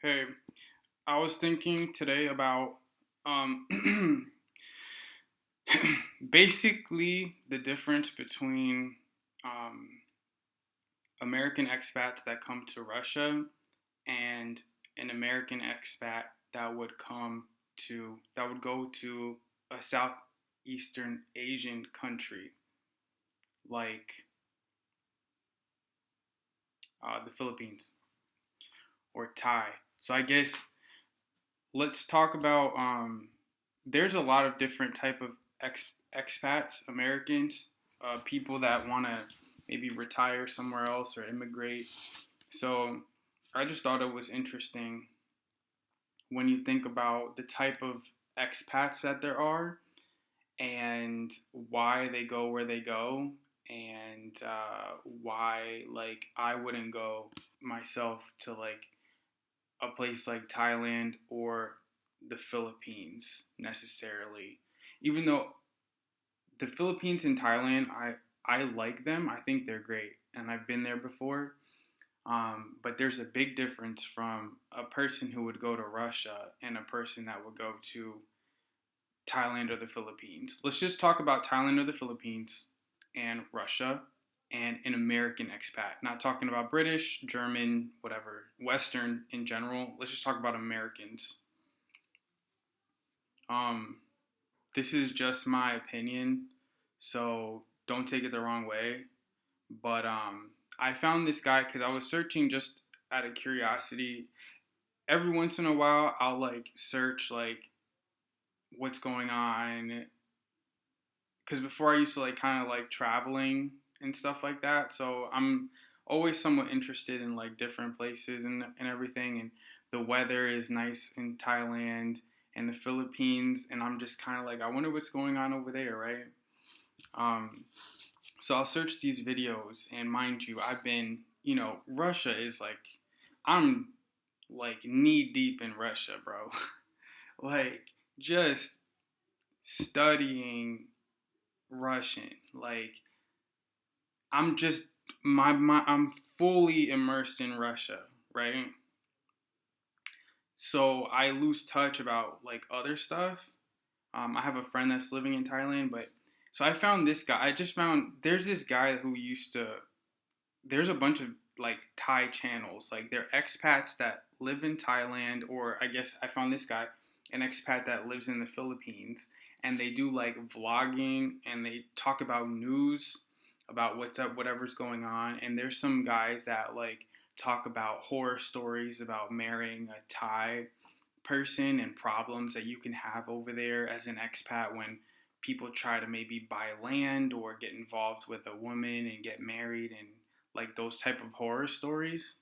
Hey, I was thinking today about um, basically the difference between um, American expats that come to Russia and an American expat that would go to a Southeastern Asian country like the Philippines or Thai. So I guess let's talk about there's a lot of different type of expats, Americans, people that want to maybe retire somewhere else or immigrate. So I just thought it was interesting when you think about the type of expats that there are and why they go where they go, and why like I wouldn't go myself to like a place like Thailand or the Philippines necessarily. Even though the Philippines and Thailand, I like them. I think they're great, and I've been there before. But there's a big difference from a person who would go to Russia and a person that would go to Thailand or the Philippines. Let's just talk about Thailand or the Philippines and Russia and an American expat. Not talking about British, German, whatever, Western in general. Let's just talk about Americans. Um, this is just my opinion, so don't take it the wrong way. But I found this guy because I was searching just out of curiosity. Every once in a while, I'll like search like what's going on, because before I used to like kind of like traveling and stuff like that. So I'm always somewhat interested in like different places and everything. And the weather is nice in Thailand and the Philippines. And I'm just kind of like, I wonder what's going on over there, right? Um, so I'll search these videos. And mind you, Russia is like, I'm like knee deep in Russia, bro. Like, just studying Russian. Like, I'm just I'm fully immersed in Russia, right? So I lose touch about like other stuff. I have a friend that's living in Thailand, but so I found this guy. I just found there's this guy who used to. There's a bunch of like Thai channels, like they're expats that live in Thailand, or I guess I found this guy, an expat that lives in the Philippines, and they do like vlogging and they talk about news, about what's up, whatever's going on. And there's some guys that like talk about horror stories about marrying a Thai person and problems that you can have over there as an expat when people try to maybe buy land or get involved with a woman and get married, and like those type of horror stories.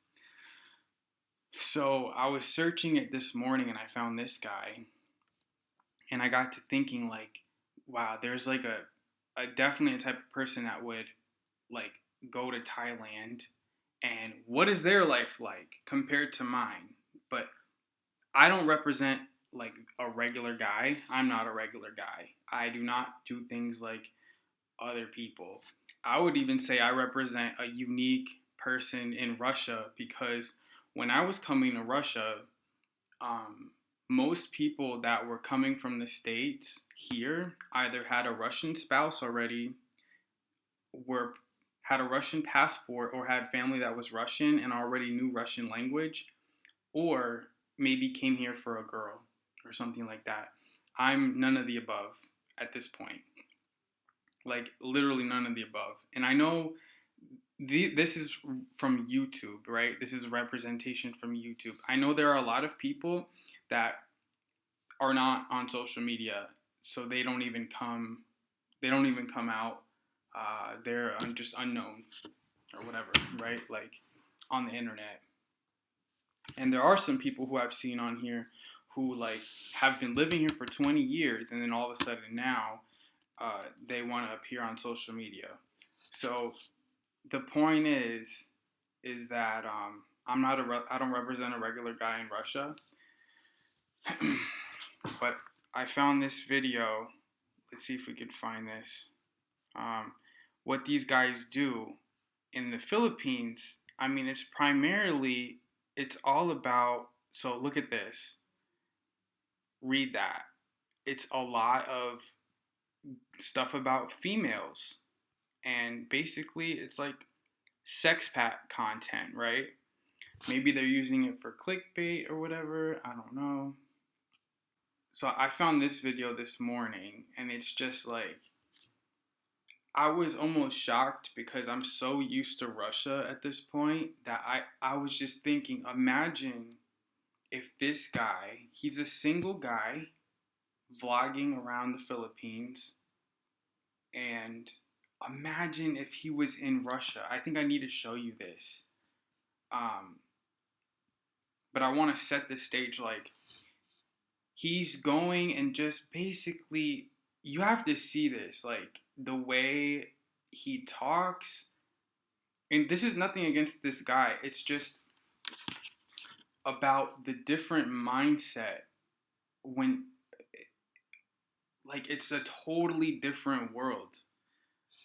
So I was searching it this morning and I found this guy, and I got to thinking like, wow, there's like a definitely a type of person that would like go to Thailand, and what is their life like compared to mine? But I don't represent like a regular guy. I'm not a regular guy. I do not do things like other people. I would even say I represent a unique person in Russia, because when I was coming to Russia, um, most people that were coming from the States here either had a Russian spouse already, were had a Russian passport, or had family that was Russian and already knew Russian language, or maybe came here for a girl or something like that. I'm none of the above at this point. Like literally none of the above. And I know this is from YouTube, right? This is a representation from YouTube. I know there are a lot of people that are not on social media, so they don't even come out. They're just unknown or whatever, right? Like on the internet. And there are some people who I've seen on here who like have been living here for 20 years, and then all of a sudden now they want to appear on social media. So the point is that I don't represent a regular guy in Russia, but I found this video. Let's see if we can find this. Um, what these guys do in the Philippines. I mean, it's all about So look at this. Read that. It's a lot of stuff about females. And basically, it's like sexpat content, right? Maybe they're using it for clickbait or whatever. I don't know. So I found this video this morning, and it's just like, I was almost shocked because I'm so used to Russia at this point that I was just thinking, imagine if this guy, he's a single guy vlogging around the Philippines, and imagine if he was in Russia. I think I need to show you this. Um, but I want to set the stage like he's going and just basically, you have to see this, like the way he talks. And this is nothing against this guy, it's just about the different mindset when, like, it's a totally different world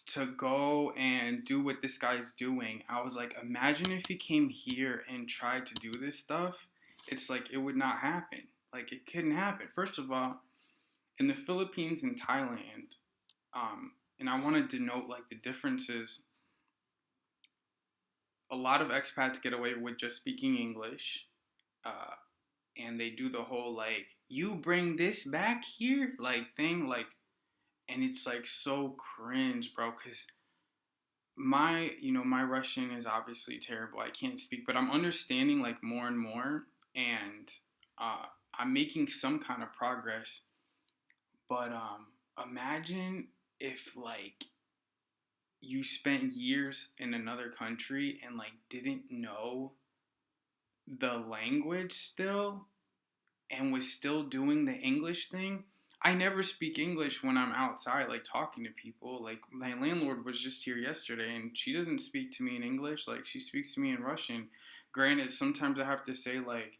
to go and do what this guy's doing. I was like, imagine if he came here and tried to do this stuff. It's like it would not happen. Like, it couldn't happen. First of all, in the Philippines and Thailand, and I wanted to note like the differences. A lot of expats get away with just speaking English, uh, and they do the whole like "you bring this back here" like thing, like, and it's like so cringe, bro. Cause my Russian is obviously terrible. I can't speak, but I'm understanding like more and more, and uh, I'm making some kind of progress. But imagine if like you spent years in another country and like didn't know the language still and was still doing the English thing. I never speak English when I'm outside, like talking to people. Like my landlord was just here yesterday, and she doesn't speak to me in English. Like she speaks to me in Russian. Granted, sometimes I have to say like,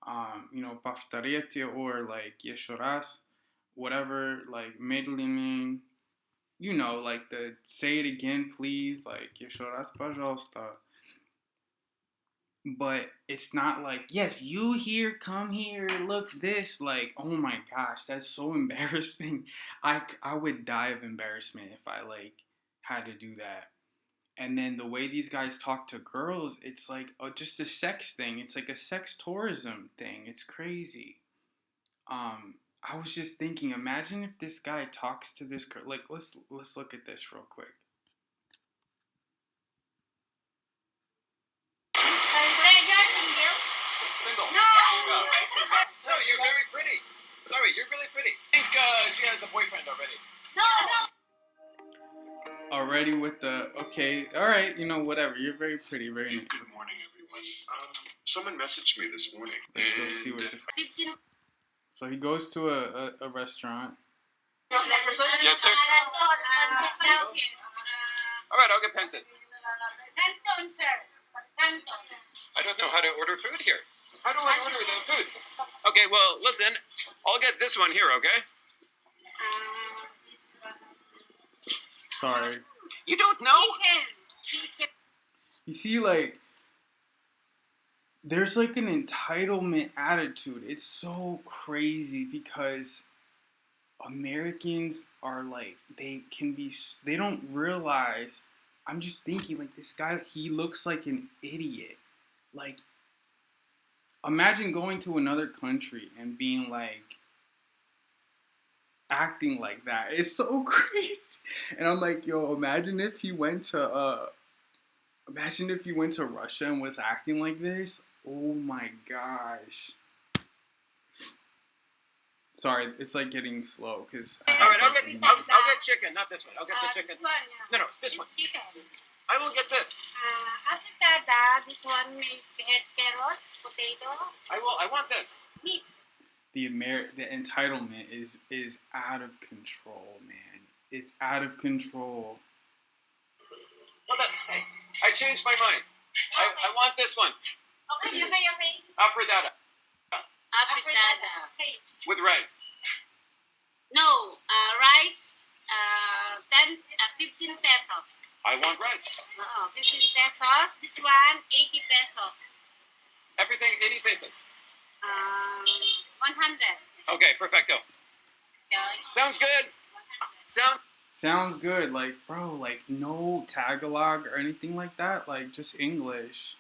повторите or like еще раз, whatever, like медленнее. Like the say it again, please, like еще раз, пожалуйста. But it's not like, yes, you here, come here, look this. Like, oh my gosh, that's so embarrassing. I would die of embarrassment if I like had to do that. And then the way these guys talk to girls, it's like just a sex thing. It's like a sex tourism thing. It's crazy. I was just thinking, imagine if this guy talks to this girl. Like, let's look at this real quick. Single. No. No, you're very pretty. Sorry, you're really pretty. I think she has a boyfriend already. No. Already with the okay, all right, whatever. You're very pretty, very nice. Good morning, everyone. Someone messaged me this morning. Let's go see what this. So he goes to a restaurant. Yes, sir. All right, I'll get pencil. Canton, sir. Canton. I don't know how to order food here. How do I order the food? Okay, well, listen. I'll get this one here, okay? This one. Sorry. You don't know? Chicken. You see, like, there's like an entitlement attitude. It's so crazy because Americans are like, they don't realize. I'm just thinking, like, this guy, he looks like an idiot. Like, imagine going to another country and being like, acting like that. It's so crazy. And I'm like, yo, imagine if he went to Russia and was acting like this. Oh my gosh. Sorry, it's like getting slow because. All right, I'll get chicken, not this one. I'll get the chicken. This one, yeah. No, this one. Chicken. I will get this. Afritada, this one may add carrots, potato. I want this. Mix. The entitlement is out of control, man. It's out of control. Well, hey, I changed my mind. I want this one. Okay. Afritada. Afritada. With rice. No, rice, 15 pesos. I want rice. 15 pesos. This one, 80 pesos. Everything 80 pesos. 100. Okay, perfecto. Yeah. Sounds good. 100. Sounds good. Like, bro, like no Tagalog or anything like that. Like, just English.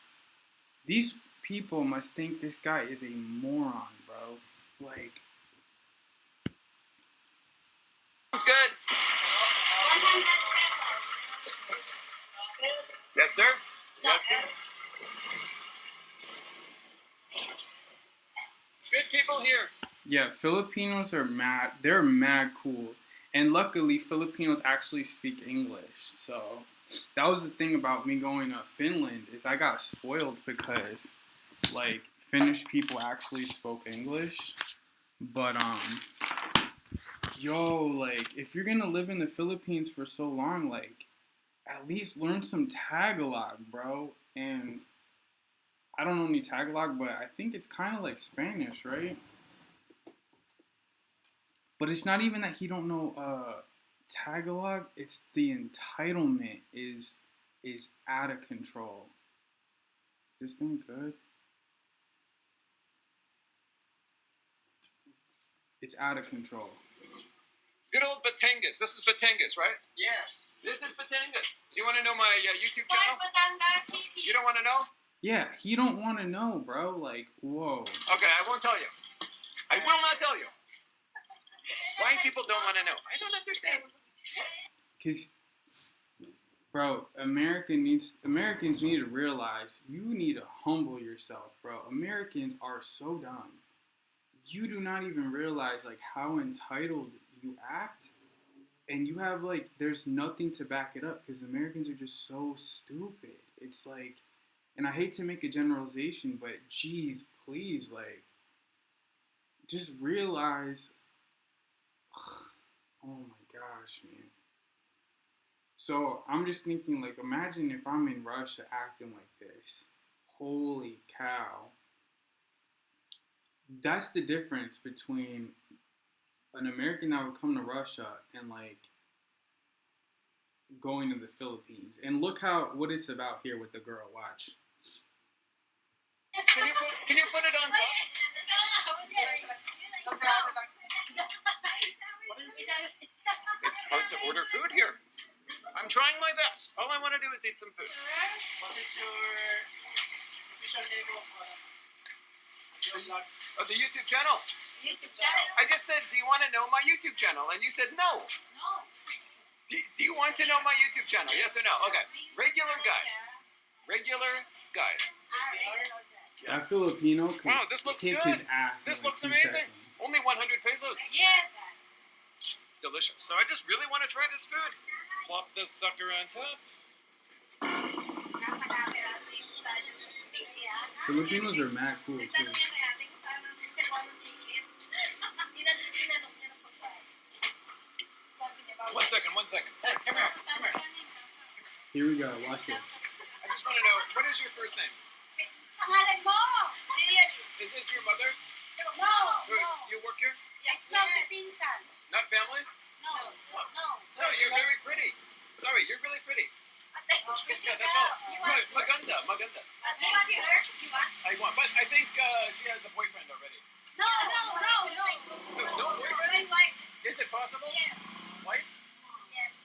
These people must think this guy is a moron, bro. Like, Sounds good. 100 pesos. Yes, sir. Yes, sir. Good people here. yeah, Filipinos are mad. They're mad cool. And luckily, Filipinos actually speak English. So that was the thing about me going to Finland is I got spoiled because like Finnish people actually spoke English. But yo, like if you're gonna live in the Philippines for so long, like at least learn some Tagalog, bro. And I don't know any Tagalog, but I think it's kind of like Spanish, right? But it's not even that he don't know Tagalog. It's the entitlement is out of control. Is this thing good? It's out of control. Good old Batangas. This is Batangas, right? Yes. This is Batangas. Do you want to know my YouTube channel? You don't want to know? Yeah, he don't want to know, bro. Like, whoa. Okay, I won't tell you. I will not tell you. Why people don't want to know? I don't understand. Cause, bro, Americans need to realize you need to humble yourself, bro. Americans are so dumb. You do not even realize like how entitled you act, and you have like there's nothing to back it up because Americans are just so stupid. It's like, and I hate to make a generalization, but geez, please, like, just realize. Oh my gosh, man. So I'm just thinking, like, imagine if I'm in Russia acting like this. Holy cow. That's the difference between an American that would come to Russia and, like, going to the Philippines. And look what it's about here with the girl. Watch. Can you put it on top? It's hard to order food here. I'm trying my best. All I want to do is eat some food. What is your official name of the YouTube channel? YouTube channel? I just said, do you want to know my YouTube channel? And you said no. No. Do you want to know my YouTube channel? Yes or no? Okay. Regular guy. Regular guy. That Filipino could Wow, this looks kick good. his ass. This in like looks 2 amazing. seconds. Only 100 pesos. Yes. Delicious. So I just really want to try this food. Plop this sucker on top. Filipinos are mad cool too. One second. Hey, come here. Here we go. Watch this. I just want to know, what is your first name? Pangalan mo. Is this your mother? No. You work here? It's not the pinsan. Not family? No. So you're very pretty. Sorry, you're really pretty. Yeah, that's all. Good. Maganda. You want her? You want? I want, but I think she has a boyfriend already. No. No boyfriend? My wife. Is it possible? Yes. Wife? Yes.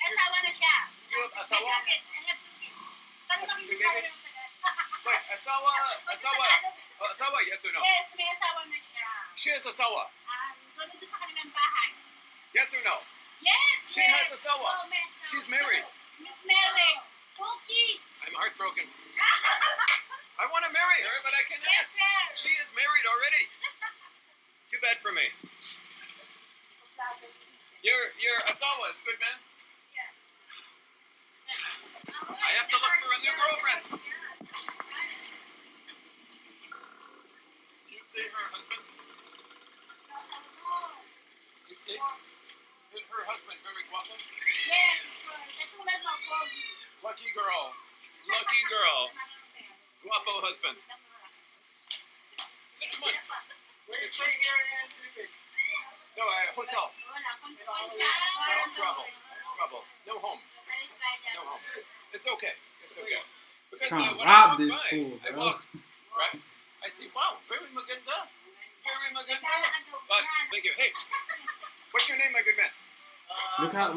Asawa na siya. You have asawa? I have 2 kids. Kami kami Two bisaya babies? ng tagal. Wait, asawa, yes or no? Yes, may asawa na siya. She has asawa. Doon sa kanilang bahay. Yes or no? Yes. She has asawa. Oh, may asawa. She's married. Miss Mary. 2 kids. I'm heartbroken. I want to marry her, but I cannot. Yes, sir. She is married already. Too bad for me. Your asawa is good, man. Yes. I have to look for a new girlfriend. You see her husband? You see? Her husband very guapo. Yes, sir. Katulad mo, Pogi. Lucky girl. Lucky girl. Guapo husband. 6 months. We're staying here in 3 weeks. No, hotel. Wala kang No trouble. No home. No home. It's okay. Because Trying to when I rob walk this by, fool, I bro. walk, right? I see Wow, very maganda. Very maganda. But, thank you. Hey, what's your name, my good man?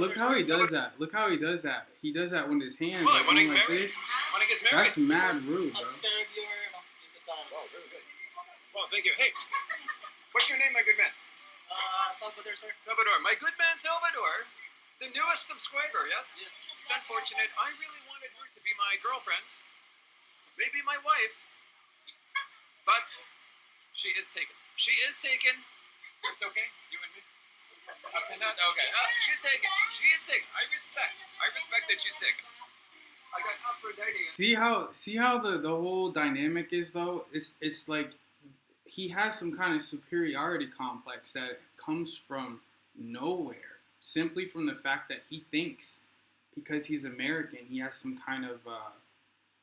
Look how he does that. Look how he does that. He does that with his hands, Well, like, wanna going get like married? this. Want to get married? That's mad rude, bro. Oh, very good. Well, thank you. Hey, what's your name, my good man? Salvador, sir. Salvador. My good man, Salvador. The newest subscriber, yes? Yes. It's unfortunate. I really wanted her to be my girlfriend. Maybe my wife. But she is taken. She is taken. It's okay? You and me? Up to that? Okay. She's taken. She is taken. I respect that she's taken. I got Aphrodite. See how the whole dynamic is though? It's like he has some kind of superiority complex that comes from nowhere, simply from the fact that he thinks because he's American, he has some kind of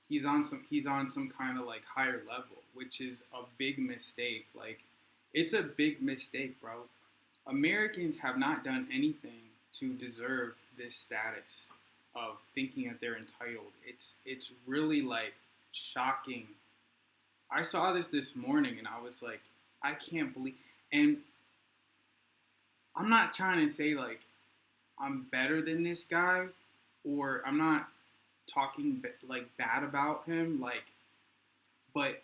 he's on some kind of like higher level, which is a big mistake. Like, it's a big mistake, bro. Americans have not done anything to deserve this status of thinking that they're entitled. It's really like shocking. I saw this morning and I was like, I can't believe. And I'm not trying to say like I'm better than this guy, or I'm not talking like bad about him, like, but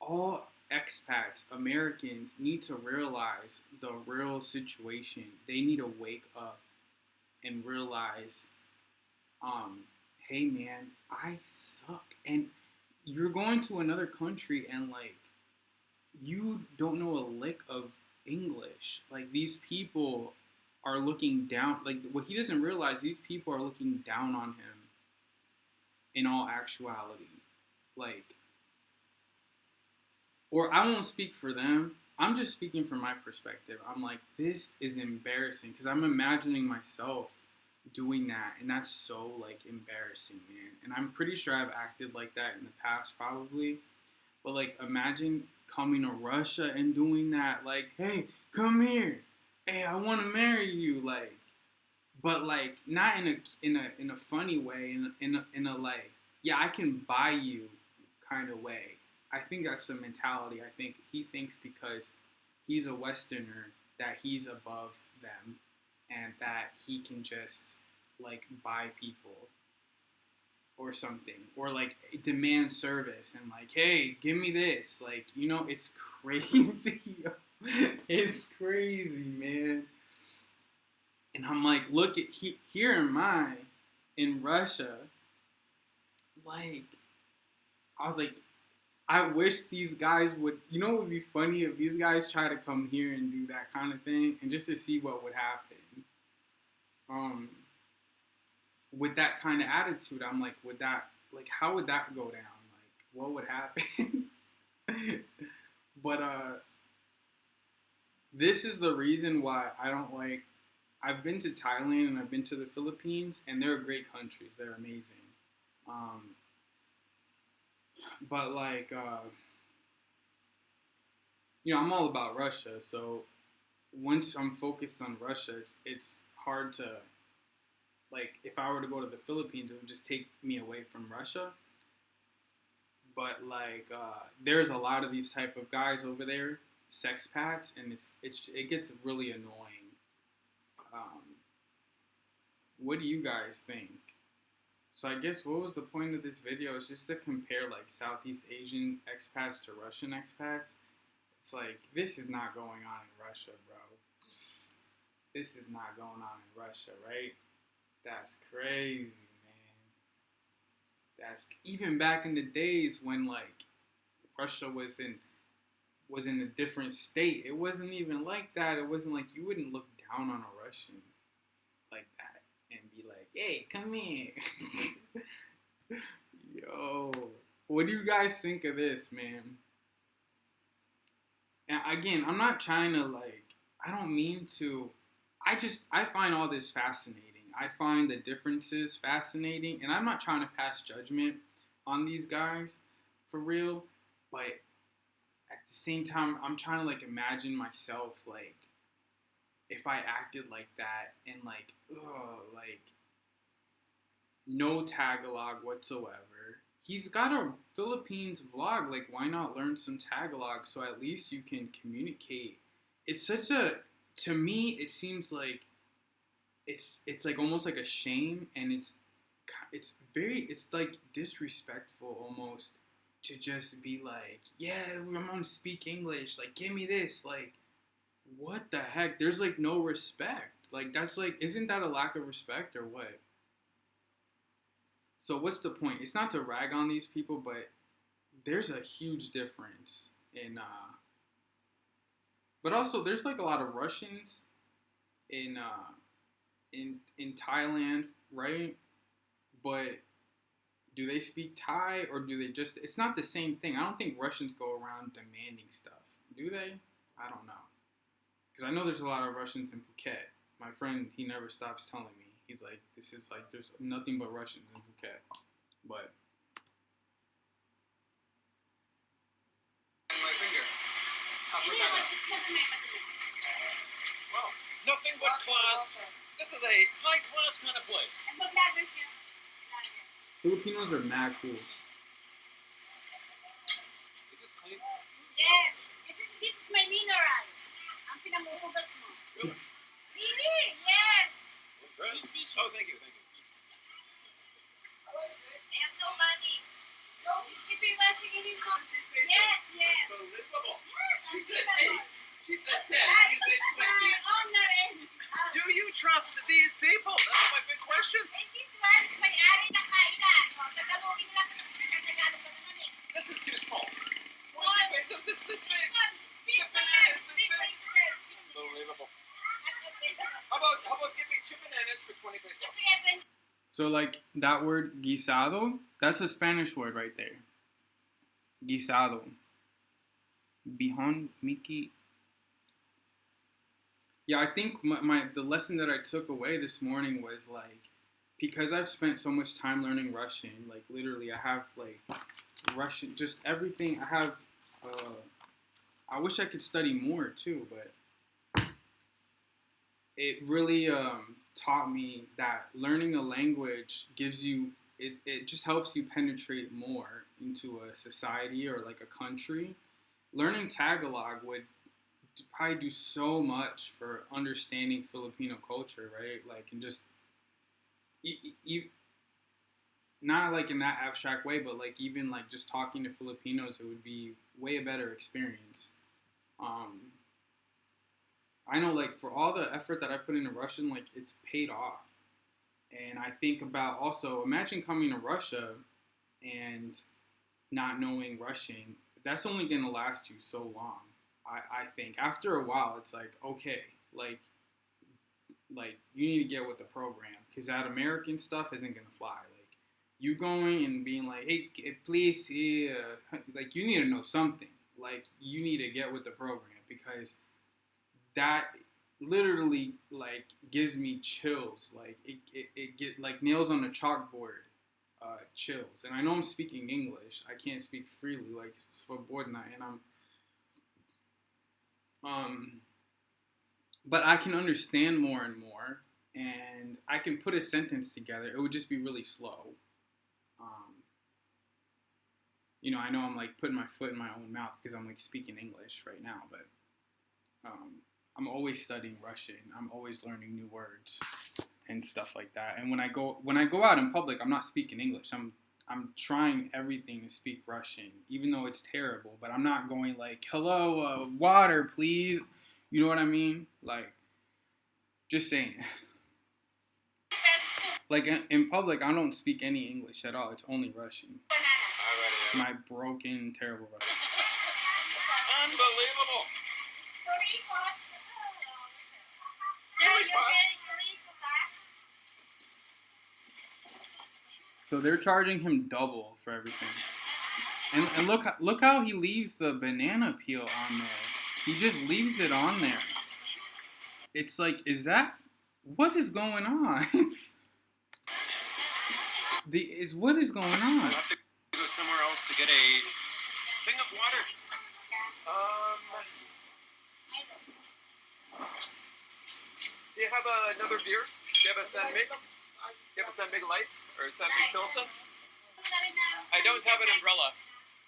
all expats, Americans, need to realize the real situation. They need to wake up and realize, hey man, I suck. And you're going to another country and like you don't know a lick of English. Like, these people are looking down. Like, what he doesn't realize, these people are looking down on him in all actuality. Like, or I won't speak for them. I'm just speaking from my perspective. I'm like, this is embarrassing because I'm imagining myself doing that, and that's so like embarrassing, man. And I'm pretty sure I've acted like that in the past, probably. But like, imagine coming to Russia and doing that. Like, hey, come here. Hey, I want to marry you. Like, but like not in a funny way. In a like, yeah, I can buy you kind of way. I think that's the mentality. I think he thinks because he's a Westerner that he's above them and that he can just like buy people or something, or like demand service and like, hey, give me this. Like, you know, it's crazy. It's crazy, man. And I'm like, look at here am I in Russia. Like, I was like, I wish these guys would, you know, it would be funny if these guys try to come here and do that kind of thing, and just to see what would happen. With that kind of attitude, I'm like, would that, like, how would that go down? Like, what would happen? But this is the reason why I don't like. I've been to Thailand and I've been to the Philippines, and they're great countries. They're amazing. But like, you know, I'm all about Russia. So once I'm focused on Russia, it's hard to, like, if I were to go to the Philippines, it would just take me away from Russia. But like, there's a lot of these type of guys over there, sexpats, and it gets really annoying. What do you guys think? So I guess what was the point of this video is just to compare like Southeast Asian expats to Russian expats. It's like, this is not going on in Russia, bro. This is not going on in Russia, right? That's crazy, man. That's even back in the days when like Russia was in a different state. It wasn't even like that. It wasn't like, you wouldn't look down on a Russian like that and be like, hey, come here. Yo, what do you guys think of this, man? And again, I'm not trying to like, I don't mean to, I find all this fascinating. I find the differences fascinating, and I'm not trying to pass judgment on these guys for real, but at the same time, I'm trying to like imagine myself like if I acted like that and like, like no Tagalog whatsoever, he's got a Philippines vlog. Like, why not learn some Tagalog so at least you can communicate? It's such a, to me, it seems like it's like almost like a shame, and it's like disrespectful almost to just be like, yeah, I'm gonna speak English. Like, give me this. Like, what the heck? There's like no respect. Like, that's like, isn't that a lack of respect or what? So what's the point? It's not to rag on these people, but there's a huge difference in but also there's like a lot of Russians in in Thailand, right? But do they speak Thai, or do they just, it's not the same thing. I don't think Russians go around demanding stuff. Do they? I don't know. Because I know there's a lot of Russians in Phuket. My friend, he never stops telling me. He's like, this is like, there's nothing but Russians in Phuket. But My finger. Well, nothing but class. This is a high class kind of place. Filipinos are mad cool. Is this clean? Yes. This is my mineral. Ang pinamuhugas mo. Really? Really? Yes. Impressed. Oh, thank you, thank you. I have no money. No, isipin mo sige mo. Yes, yes. Unbelievable. Yes, She ang said pinamo. 8. She said 10. You said 20. Honor and Do you trust these people? That's my big question. and this one is may-ari ng kainan. O, Tagalogin nila kasi Tagalog ka naman eh. This is too small. 20 One. pesos, it's this This big. one, speak The first. banana is this Speak big. first. Unbelievable. Sige, How about give me 2 bananas for 20 pesos? 20. So like that word guisado, that's a Spanish word right there. Guisado. Bihon Miki. Yeah, I think the lesson that I took away this morning was like, because I've spent so much time learning Russian, like literally I have like Russian, just everything. I have, I wish I could study more too, but it really taught me that learning a language gives you, it just helps you penetrate more into a society or like a country. Learning Tagalog would probably do so much for understanding Filipino culture, right? Like, and just not like in that abstract way, but like even like just talking to Filipinos, it would be way a better experience. I know, like, for all the effort that I put into Russian, like, it's paid off. And I think about also, imagine coming to Russia and not knowing Russian. That's only going to last you so long. I think after a while, it's like, okay, like you need to get with the program, because that American stuff isn't going to fly. Like, you going and being like, hey, please, like, you need to know something. Like, you need to get with the program, because that literally like gives me chills. Like it get like nails on a chalkboard chills. And I know I'm speaking English. I can't speak freely, like swobodna, and but I can understand more and more, and I can put a sentence together. It would just be really slow. I know I'm like putting my foot in my own mouth because I'm like speaking English right now, but I'm always studying Russian. I'm always learning new words and stuff like that. And when I go out in public, I'm not speaking English. I'm trying everything to speak Russian, even though it's terrible. But I'm not going like, hello, water, please. You know what I mean? Like, just saying. Like, in public, I don't speak any English at all. It's only Russian. My broken, terrible Russian. Unbelievable. So they're charging him double for everything. And look how he leaves the banana peel on there. He just leaves it on there. It's like, what is going on? What is going on? We'll have to go somewhere else to get a thing of water. Do you have another beer? Do you have a San Mig? Do you have a San Mig Light or a San Mig Pilsen? I don't have an umbrella.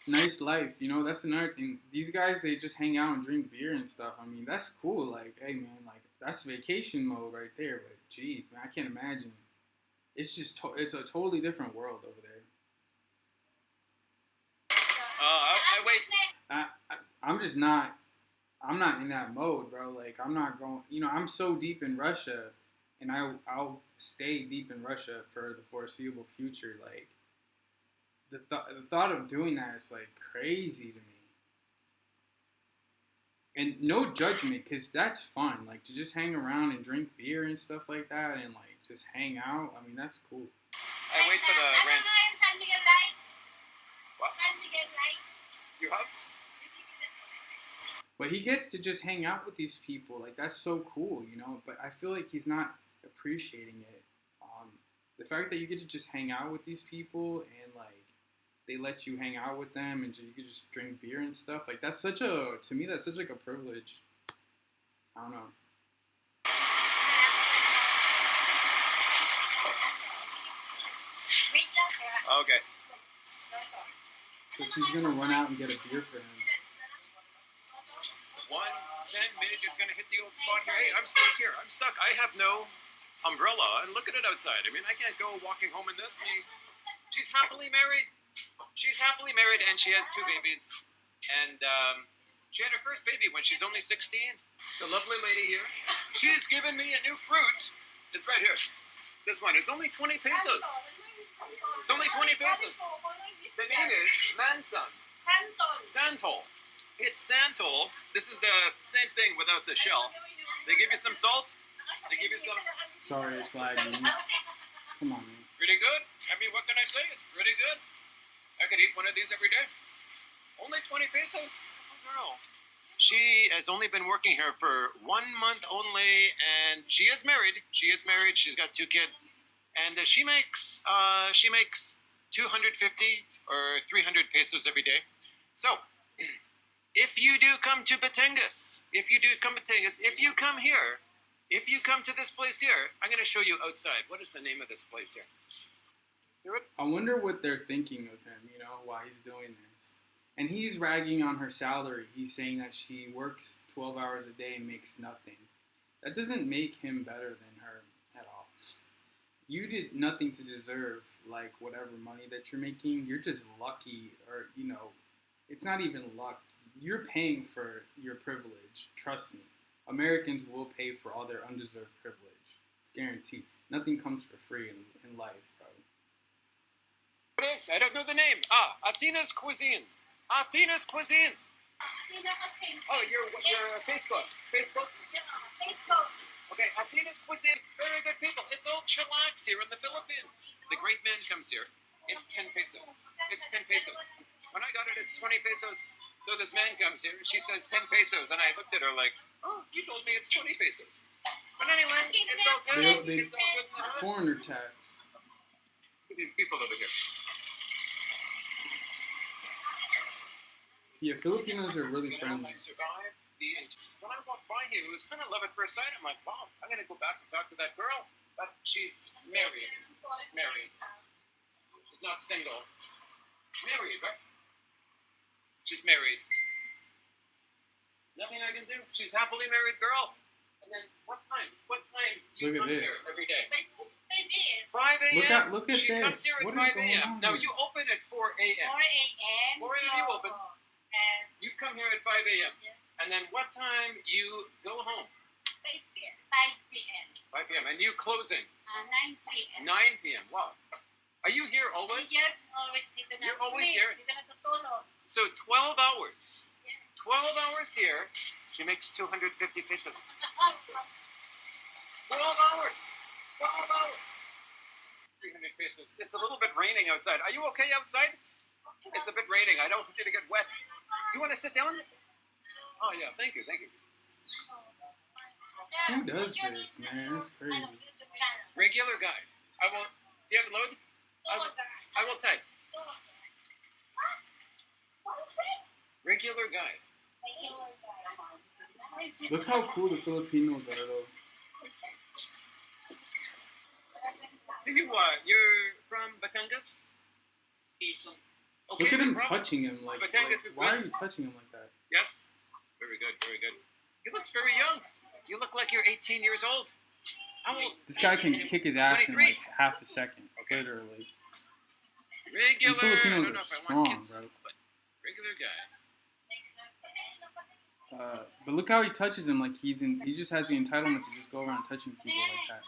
Nice life, you know. That's another thing. These guys, they just hang out and drink beer and stuff. I mean, that's cool. Like, hey man, like that's vacation mode right there. But geez, man, I can't imagine. It's just it's a totally different world over there. I wait. I'm just not. I'm not in that mode, bro. Like, I'm not going. You know, I'm so deep in Russia, and I'll stay deep in Russia for the foreseeable future. Like, the thought of doing that is like crazy to me. And no judgment, cause that's fun. Like to just hang around and drink beer and stuff like that, and like just hang out. I mean, that's cool. I wait for the rent. What? You have? But he gets to just hang out with these people. Like that's so cool, you know. But I feel like he's not appreciating it. The fact that you get to just hang out with these people and like they let you hang out with them and you can just drink beer and stuff. Like that's such a, to me, that's such like a privilege. I don't know. Okay. So she's gonna run out and get a beer for him. One sandbag is gonna hit the old spot here. Hey, I'm stuck here. I'm stuck. I have no umbrella, and look at it outside. I mean, I can't go walking home in this. She's happily married. She's happily married, and she has 2 babies. And she had her first baby when she's only 16. The lovely lady here. She's given me a new fruit. It's right here. This one. It's only 20 pesos. It's only 20 pesos. The name is Mansan. Santol. It's Santol. This is the same thing without the shell. They give you some salt. They give you some... Sorry, it's lagging. Come on, man. Pretty good. I mean, what can I say? It's pretty good. I could eat one of these every day. Only 20 pesos. Oh, girl. She has only been working here for 1 month only, and she is married. She is married. She's got 2 kids, and she makes 250 or 300 pesos every day. So, if you do come to Batangas, if you come here, if you come to this place here, I'm going to show you outside. What is the name of this place here? I wonder what they're thinking of him, you know, why he's doing this. And he's ragging on her salary. He's saying that she works 12 hours a day and makes nothing. That doesn't make him better than her at all. You did nothing to deserve, like, whatever money that you're making. You're just lucky, or, you know, it's not even luck. You're paying for your privilege. Trust me. Americans will pay for all their undeserved privilege. It's guaranteed. Nothing comes for free in life, bro. What is? I don't know the name. Athena's Cuisine. Athena's Cuisine. Oh, you're Facebook. Facebook? Okay, Athena's Cuisine. Very good people. It's all chillax here in the Philippines. The great man comes here. It's 10 pesos. It's 10 pesos. When I got it, it's 20 pesos. So this man comes here, she says 10 pesos, and I looked at her like, oh, you told me it's 20 pesos. But anyway, it's all good. They It's all good. foreigner tax. Look at these people over here. Yeah, Filipinos are really You know, friendly. I survived when I walked by here, it was kind of love at first sight. I'm like, wow, I'm going to go back and talk to that girl. But she's married. Married. She's not single. Married, right? She's married. Nothing I can do. She's a happily married girl. And then what time? What time you Look at come this. here every day? 5 a.m. Look at she this. comes here at What 5 is going a.m. on Now here? you open at 4 a.m. 4 a.m. you open. You come here at 5 a.m. And then what time you go home? 5 p.m. 5 p.m. And you closing? 9 p.m. 9 p.m. Wow. Are you here always? Yes, always dito na You're always sleep, here? dito natutulog. So 12 hours. Yes. 12 hours here. She makes 250 pesos. 12 hours. 12 hours. 300 pesos. It's a little bit raining outside. Are you okay outside? It's a bit raining. I don't want you to get wet. You want to sit down? Oh, yeah. Thank you. Thank you. Sir, Who does what's your this, name? man? That's crazy. YouTube channel. Regular guy. I will. Do you have a load? I will type. What is it? Regular guy. Look how cool the Filipinos are, though. So you're from Batangas? Look at him province. touching him. Like Batangas is why are good. you touching him like that? Yes. Very good, very good. He looks very young. You look like you're 18 years old. How old? This guy can kick his ass in 23. like half a second, Okay. literally. Regular. And Filipinos I don't are know if I strong, want kids, bro. but regular guy. But look how he touches him like he just has the entitlement to just go around touching people like that.